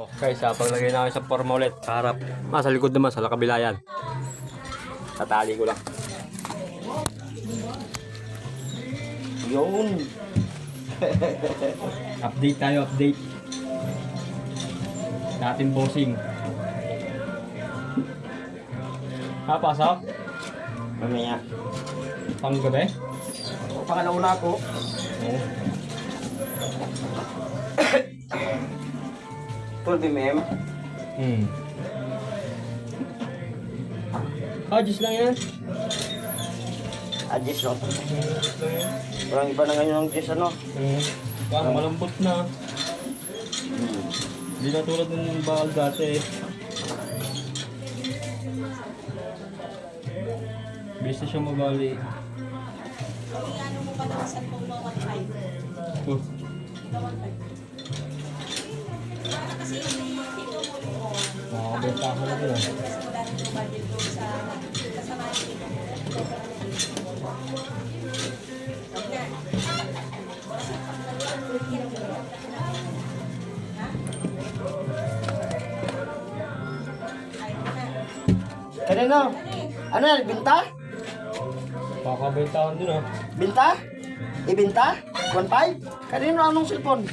Okay, sa paglagay namin sa forma ulit, sa harap. Sa likod naman, sa kabila yan. Tatali ko lang. Yun. Update tayo, update. Dating bossing. Pasok? Mamaya. Panggabi? Pangalauna ako. Oo. 12 mm. Just lang yan. Adjust no. Walang iba na ngayon ng adjust ano. Parang malambot na. Hindi na tulad ng bakal dati. Basta siya mabali. Ano mo pa naman sa kung 1.5? Oh. 1.5. Kasi dito mo mo. Makakabenta ko na din. Kasi wala rin yung budget doon sa kasama dito. Kanino? Ano yan? Binta? Makakabenta ko din ah. Binta? Ibinta? 1.5? Kanino anong cellphone?